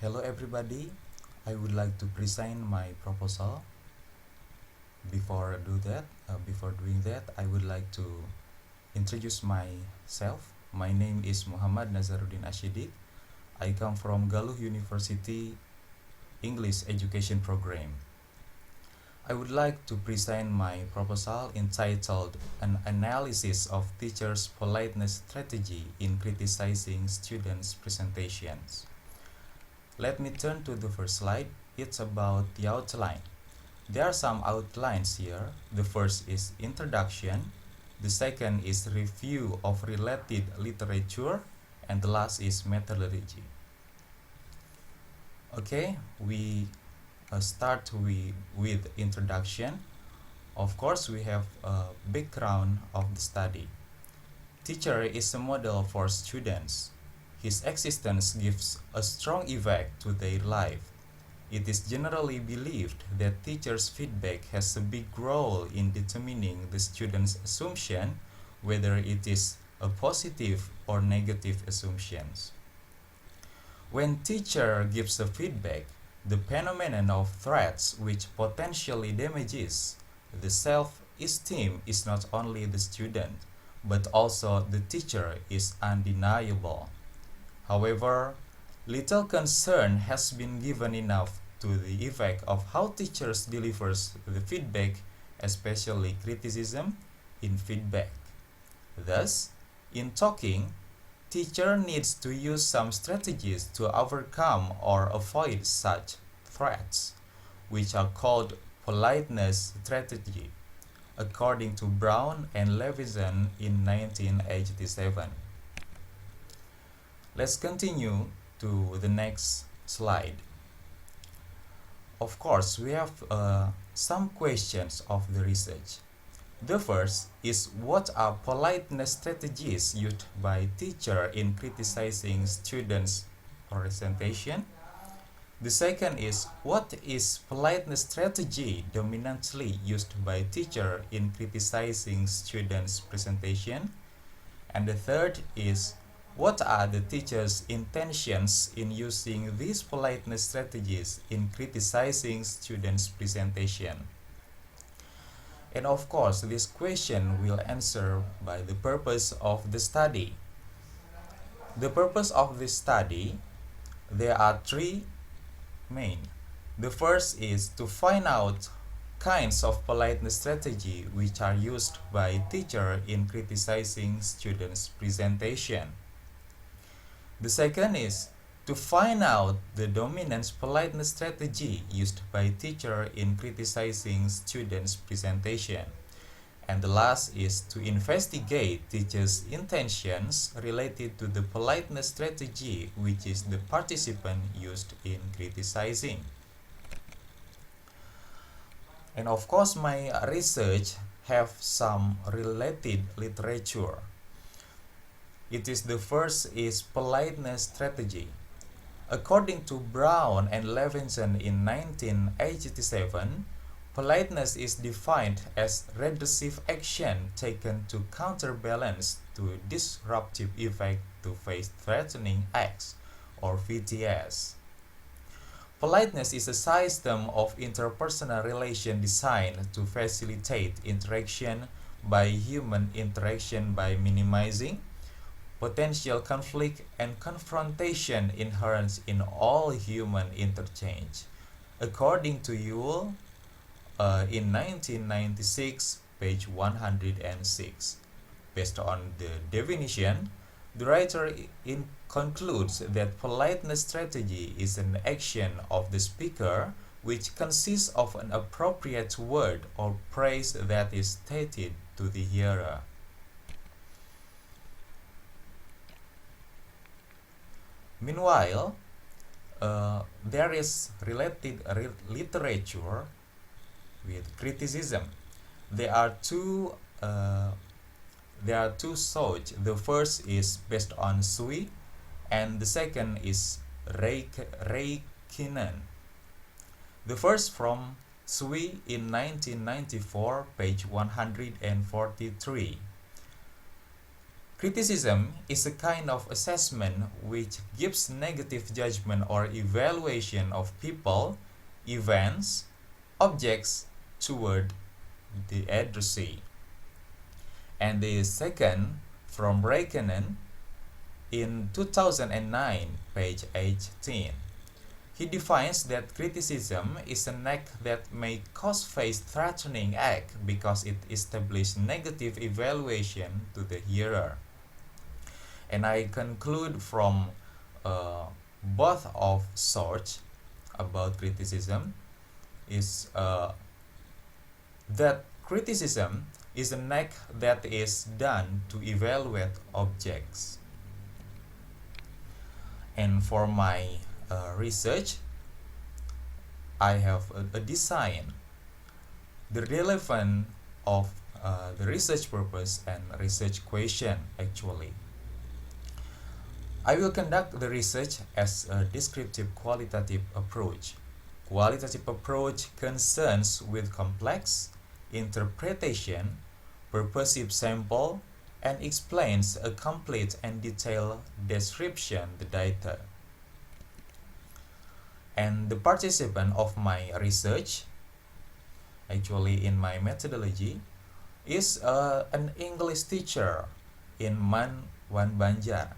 Hello everybody, I would like to present my proposal. Before doing that, I would like to introduce myself. My name is Muhammad Nazarudin Asyidiq. I come from Galuh University English Education Program. I would like to present my proposal entitled An Analysis of Teachers' Politeness Strategy in Criticizing Students' Presentations. Let me turn to the first slide. It's about the outline. There are some outlines here. The first is introduction. The second is review of related literature. And the last is methodology. Okay, we start with introduction. Of course, we have a background of the study. Teacher is a model for students. His existence gives a strong effect to their life. It is generally believed that teachers' feedback has a big role in determining the student's assumption, whether it is a positive or negative assumptions. When teacher gives a feedback, the phenomenon of threats which potentially damages the self-esteem is not only the student, but also the teacher is undeniable. However, little concern has been given enough to the effect of how teachers delivers the feedback, especially criticism in feedback. Thus, in talking, teacher needs to use some strategies to overcome or avoid such threats, which are called politeness strategy, according to Brown and Levinson in 1987. Let's continue to the next slide. Of course, we have some questions of the research. The first is, what are politeness strategies used by teacher in criticizing students' presentation? The second is, what is politeness strategy dominantly used by teacher in criticizing students' presentation? And the third is, what are the teacher's intentions in using these politeness strategies in criticizing students' presentation? And of course, this question will answer by the purpose of the study. The purpose of this study, there are three main. The first is to find out kinds of politeness strategy which are used by teacher in criticizing students' presentation. The second is to find out the dominant politeness strategy used by teacher in criticizing students' presentation. And the last is to investigate teacher's intentions related to the politeness strategy which is the participant used in criticizing. And of course, my research have some related literature. It is the first is politeness strategy. According to Brown and Levinson in 1987, politeness is defined as redressive action taken to counterbalance to disruptive effect to face threatening acts, or VTS. Politeness is a system of interpersonal relation designed to facilitate interaction by human interaction by minimizing potential conflict and confrontation inherent in all human interchange. According to Yule, in 1996, page 106. Based on the definition, the writer concludes that politeness strategy is an action of the speaker which consists of an appropriate word or praise that is stated to the hearer. Meanwhile, there is related literature with criticism. There are two sorts. The first is based on Sui, and the second is Reikinen. The first from Sui in 1994, page 143. Criticism is a kind of assessment which gives negative judgment or evaluation of people, events, objects toward the addressee. And the second, from Reikkonen in 2009, page 18. He defines that criticism is an act that may cause face-threatening act because it establishes negative evaluation to the hearer. And I conclude from both of sorts about criticism is that criticism is an act that is done to evaluate objects. And for my research, I have a design the relevance of the research purpose and research question actually. I will conduct the research as a descriptive qualitative approach. Qualitative approach concerns with complex interpretation, purposive sample, and explains a complete and detailed description of the data. And the participant of my research, actually in my methodology, is an English teacher in Wan Banjar.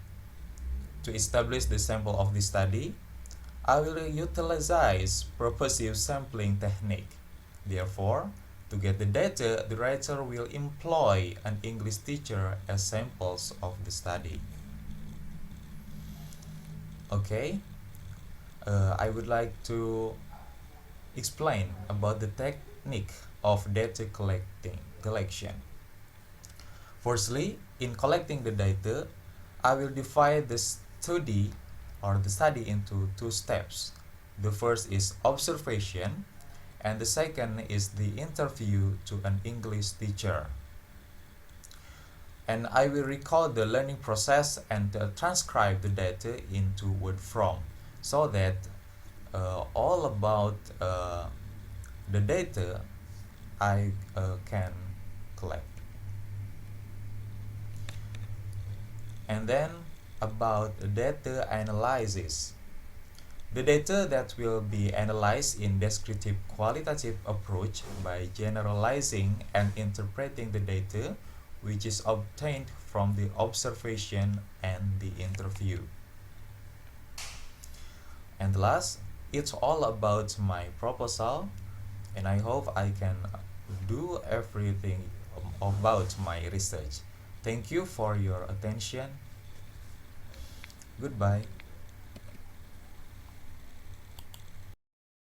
To establish the sample of the study, I will utilize purposive sampling technique. Therefore, to get the data, the writer will employ an English teacher as samples of the study. Okay, I would like to explain about the technique of data collection. Firstly, in collecting the data, I will divide the study into two steps. The first is observation, and the second is the interview to an English teacher. And I will record the learning process and transcribe the data into word form so that all about the data I can collect. And then about data analysis. The data that will be analyzed in descriptive qualitative approach by generalizing and interpreting the data which is obtained from the observation and the interview. And last, it's all about my proposal, and I hope I can do everything about my research. Thank you for your attention. Goodbye.